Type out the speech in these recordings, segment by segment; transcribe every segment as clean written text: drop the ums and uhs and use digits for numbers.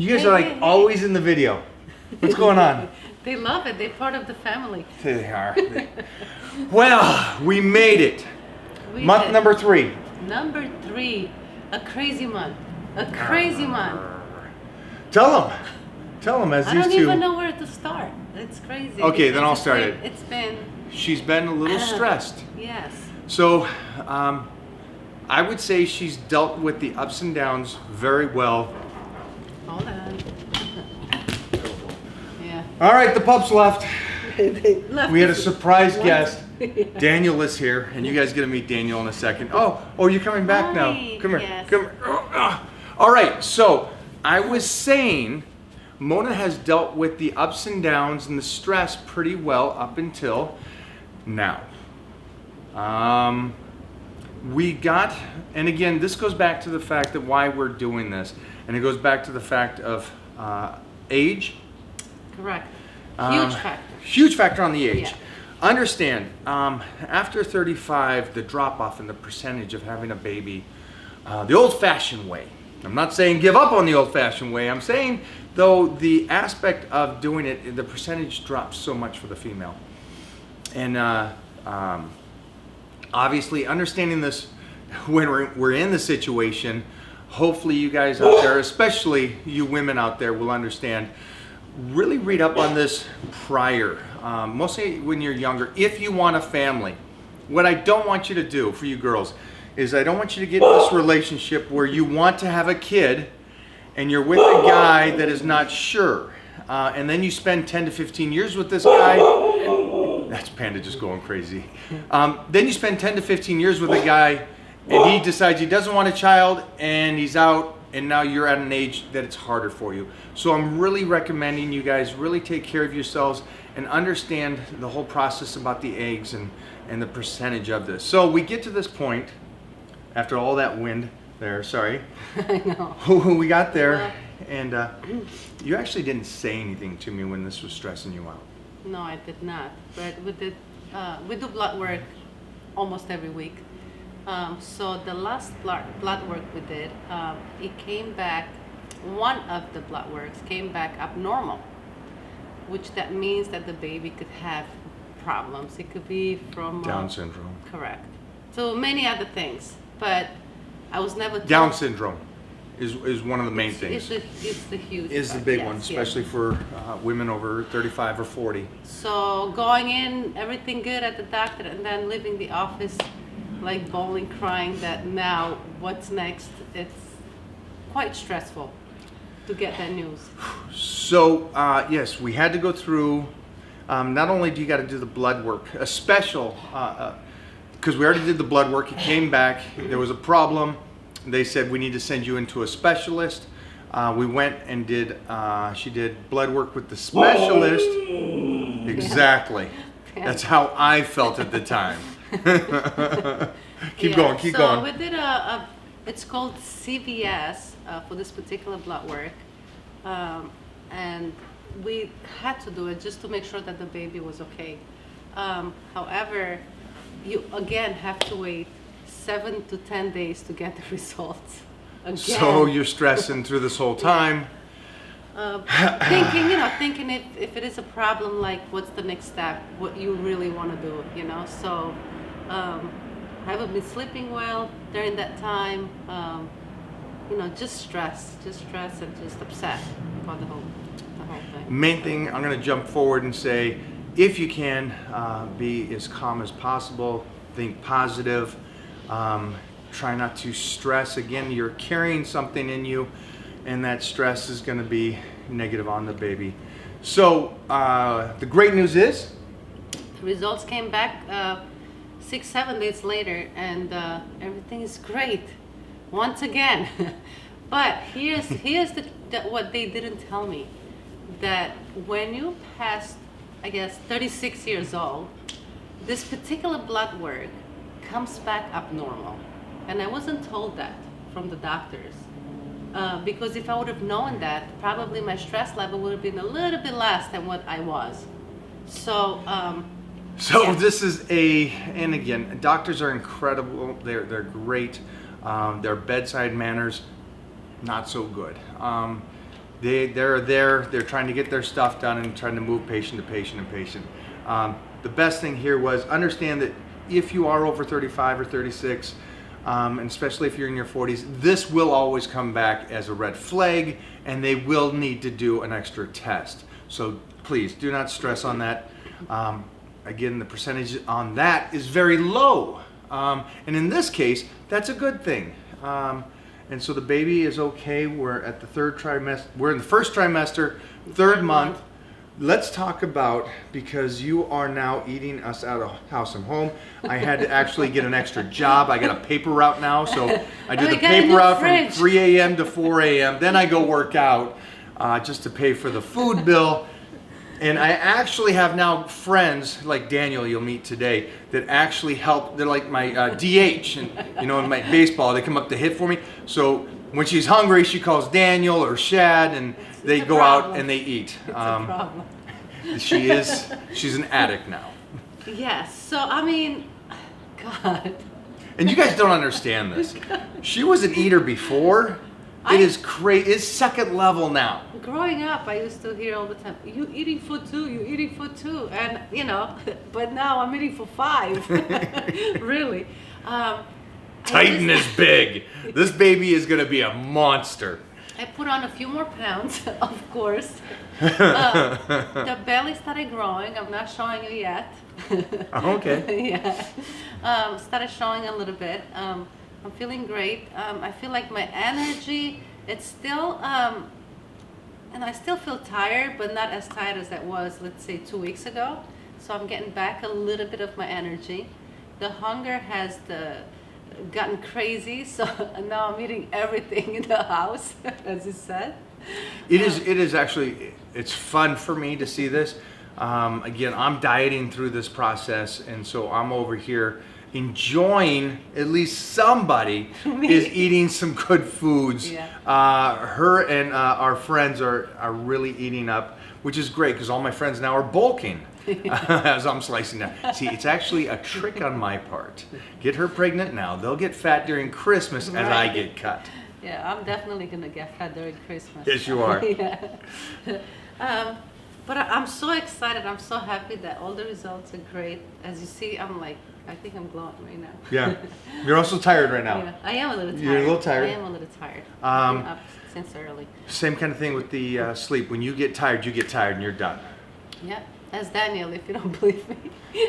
You guys are like always in the video. What's going on? They love it. They're part of the family. They are. Well, we made it. Month number 3. Number 3. A crazy month. A crazy month. Tell them. Tell them as these two. I don't even know where to start. It's crazy. Okay, then I'll start it. It's been... She's been a little stressed. Yes. So, I would say she's dealt with the ups and downs very well. Hold on. Yeah. All right, the pups left. They left. We had a surprise guest. Yeah. Daniel is here, and you guys get to meet Daniel in a second. Oh, you're coming back now. Come here. Yes. Come here. All right, so I was saying Mona has dealt with the ups and downs and the stress pretty well up until now. We got, and again, this goes back to the fact that why we're doing this, and it goes back to the fact of age. Correct. Huge factor. Huge factor on the age. Yeah. Understand, after 35, the drop off in the percentage of having a baby, the old-fashioned way. I'm not saying give up on the old-fashioned way. I'm saying, though, the aspect of doing it, the percentage drops so much for the female. And obviously, understanding this when we're in the situation, hopefully you guys out there, especially you women out there, will understand. Really read up on this prior, mostly when you're younger, if you want a family. What I don't want you to do for you girls is I don't want you to get in this relationship where you want to have a kid and you're with a guy that is not sure. And then you spend 10 to 15 years with this guy. That's Panda just going crazy. Then you spend 10 to 15 years with a guy and he decides he doesn't want a child and he's out, and now you're at an age that it's harder for you. So I'm really recommending you guys really take care of yourselves and understand the whole process about the eggs and the percentage of this. So we get to this point, after all that wind there, sorry. I know. We got there, and you actually didn't say anything to me when this was stressing you out. No, I did not. But we do blood work almost every week. So the last blood work we did, it came back, one of the blood works came back abnormal, which that means that the baby could have problems. It could be from Down syndrome. Correct. So many other things, but I was never told. Down syndrome is one of the main things. It's the huge. Is the big one, especially for women over 35 or 40. So going in, everything good at the doctor, and then leaving the office like bawling, crying that now what's next. It's quite stressful to get that news. So yes, we had to go through, not only do you got to do the blood work, a special, because we already did the blood work, it came back, there was a problem, they said we need to send you into a specialist. We went and she did blood work with the specialist. Exactly. That's how I felt at the time. Keep going. So we did it's called CVS for this particular blood work, and we had to do it just to make sure that the baby was okay. However, you again have to wait 7 to 10 days to get the results. Again. So you're stressing through this whole time. Thinking if it is a problem, like what's the next step, what you really want to do, So I haven't been sleeping well during that time. Just stress and just upset about the whole thing. Main thing, I'm going to jump forward and say, if you can, be as calm as possible. Think positive. Try not to stress. Again, you're carrying something in you, and that stress is going to be negative on the baby. So the great news is the results came back 6-7 days later, and everything is great once again. But here's what they didn't tell me, that when you pass, I guess, 36 years old, this particular blood work comes back abnormal. And I wasn't told that from the doctors. Because if I would have known that, probably my stress level would have been a little bit less than what I was. So this is and again, doctors are incredible. They're great. Their bedside manners, not so good. They're there. They're trying to get their stuff done and trying to move patient to patient and patient. The best thing here was understand that if you are over 35 or 36, and especially if you're in your 40s, this will always come back as a red flag, and they will need to do an extra test. So please do not stress on that. Again, the percentage on that is very low. And in this case, that's a good thing. And so the baby is okay. We're at the third trimester. We're in the first trimester, third month. Let's talk about, because you are now eating us out of house and home. I had to actually get an extra job. I got a paper route now, so I do the paper route from 3 a.m. to 4 a.m. Then I go work out just to pay for the food bill. And I actually have now friends like Daniel you'll meet today that actually help. They're like my DH, and in my baseball, they come up to hit for me. So when she's hungry, she calls Daniel or Shad, and they go out and they eat. It's a problem. She's an addict now. Yes. So I mean, God. And you guys don't understand this. She was an eater before. It is crazy. It's second level now. Growing up, I used to hear all the time, "You eating food too? You eating food too?" And but now I'm eating for 5. Really. Titan is big. This baby is going to be a monster. I put on a few more pounds, of course. The belly started growing. I'm not showing you yet. Okay. Yeah. Started showing a little bit. I'm feeling great. I feel like my energy, it's still, and I still feel tired, but not as tired as I was, let's say, 2 weeks ago. So I'm getting back a little bit of my energy. The hunger has gotten crazy, so now I'm eating everything in the house, as you said. It is actually, it's fun for me to see this. Again, I'm dieting through this process, and so I'm over here enjoying at least somebody is eating some good foods. Yeah. Her and our friends are really eating up, which is great because all my friends now are bulking as I'm slicing down. See, it's actually a trick on my part. Get her pregnant now. They'll get fat during Christmas as I get cut. Yeah, I'm definitely going to get fat during Christmas. Yes, you are. Yeah. But I'm so excited. I'm so happy that all the results are great. As you see, I think I'm glowing right now. Yeah. You're also tired right now. Yeah, I am a little tired. You're a little tired? I am a little tired. I've been up since early. Same kind of thing with the sleep. When you get tired and you're done. Yeah, that's Daniel, if you don't believe me.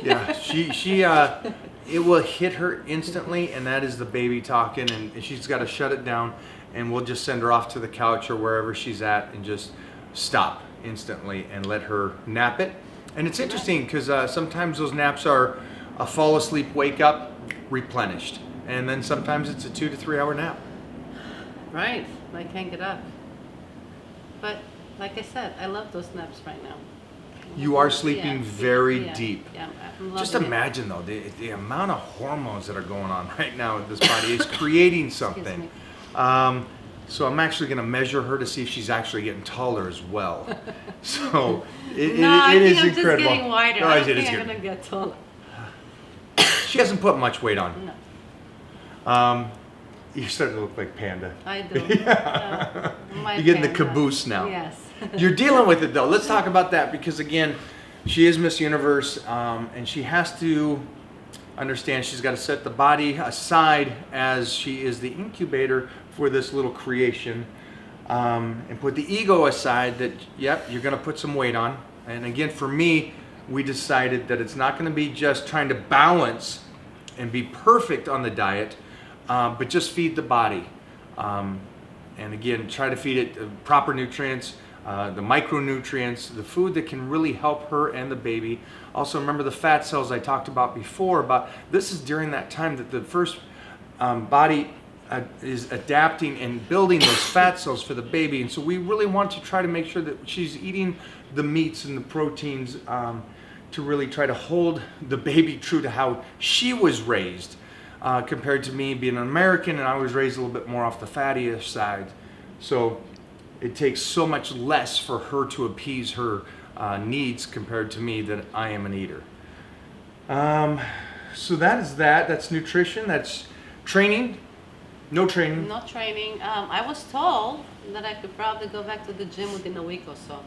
Yeah, she it will hit her instantly, and that is the baby talking, and she's got to shut it down, and we'll just send her off to the couch or wherever she's at and just stop instantly and let her nap it. And it's interesting because sometimes those naps are a fall asleep, wake up, replenished, and then sometimes it's a 2 to 3 hour nap. Right, I can't get up. But like I said, I love those naps right now. You are sleeping very deep. Yeah, I'm loving Just imagine though, the amount of hormones that are going on right now in this body is creating something. So I'm actually going to measure her to see if she's actually getting taller as well. So it is incredible. I think I'm just getting wider. No, I don't think I'm going to get taller. She hasn't put much weight on. No. You're starting to look like Panda. I do. Yeah. You're getting the caboose now. Yes. You're dealing with it though. Let's talk about that because again, she is Miss Universe, and she has to understand she's got to set the body aside as she is the incubator for this little creation, and put the ego aside that, yep, you're going to put some weight on. And again, for me, we decided that it's not going to be just trying to balance and be perfect on the diet, but just feed the body. And again, try to feed it proper nutrients, the micronutrients, the food that can really help her and the baby. Also remember the fat cells I talked about before, about this is during that time that the first body is adapting and building those fat cells for the baby. And so we really want to try to make sure that she's eating the meats and the proteins to really try to hold the baby true to how she was raised, compared to me being an American, and I was raised a little bit more off the fattiest side. So it takes so much less for her to appease her needs compared to me that I am an eater. So that is that. That's nutrition. That's training. No training. No training. I was told that I could probably go back to the gym within a week or so.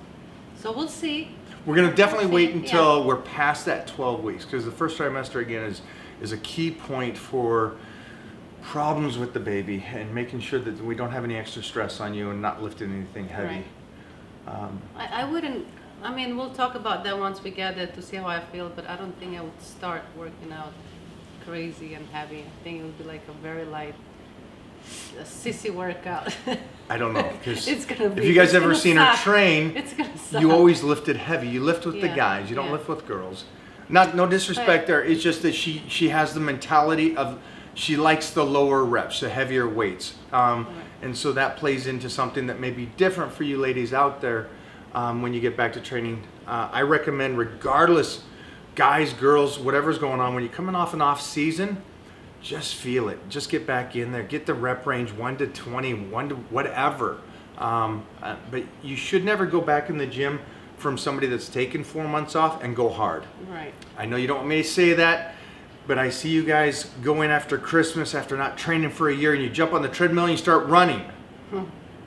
So we'll see. We're going to definitely wait Yeah. until we're past that 12 weeks, because the first trimester again is a key point for problems with the baby and making sure that we don't have any extra stress on you and not lifting anything heavy. Right. I wouldn't. I mean, we'll talk about that once we get there to see how I feel. But I don't think I would start working out crazy and heavy. I think it would be like a very light, a sissy workout. I don't know, because It's gonna if be- you guys it's ever gonna seen her suck. train, It's gonna suck. you always lifted heavy. You lift with the Yeah, guys. You don't yeah. lift with girls. No disrespect But- there. It's just that she has the mentality of she likes the lower reps, the heavier weights, and so that plays into something that may be different for you ladies out there when you get back to training. I recommend, regardless, guys, girls, whatever's going on, when you're coming off an off season, just feel it. Just get back in there. Get the rep range 1 to 20, 1 to whatever. But you should never go back in the gym from somebody that's taken 4 months off and go hard. Right. I know you don't want me to say that, but I see you guys go in after Christmas, after not training for a year, and you jump on the treadmill and you start running.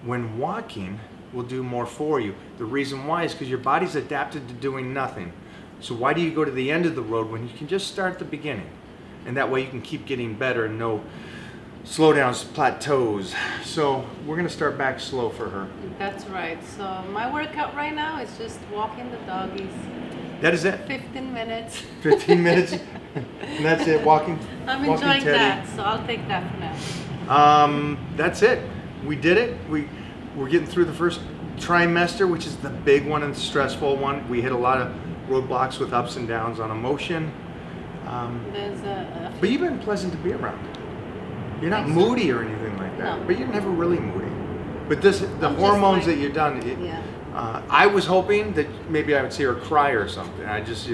When walking will do more for you. The reason why is because your body's adapted to doing nothing. So why do you go to the end of the road when you can just start at the beginning? And that way you can keep getting better and no slowdowns, plateaus. So we're gonna start back slow for her. That's right. So my workout right now is just walking the doggies. That is it. 15 minutes. 15 minutes, and that's it. Walking. I'm walking enjoying Teddy. that, so I'll take that for now. That's it. We did it. We're getting through the first trimester, which is the big one and stressful one. We hit a lot of roadblocks with ups and downs on emotion. There's a But you've been pleasant to be around. You're not Thanks. moody or anything like that. No. But you're never really moody. But the I'm just hormones like- that you've done, yeah. I was hoping that maybe I would see her cry or something. I just,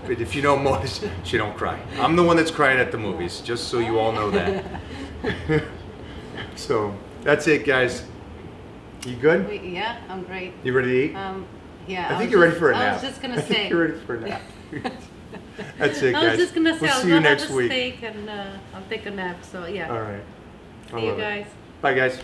but if you know Moise, she don't cry. I'm the one that's crying at the movies, just so you all know that. So that's it, guys. You good? Yeah, I'm great. You ready to eat? Yeah. I think you're ready for a I nap. was just gonna I think say. you're ready for a nap. That's it, guys. I was just gonna say We'll I'll see go you have next a week. steak and I'll take a nap. So yeah. All right. I See you love it. guys. Bye, guys.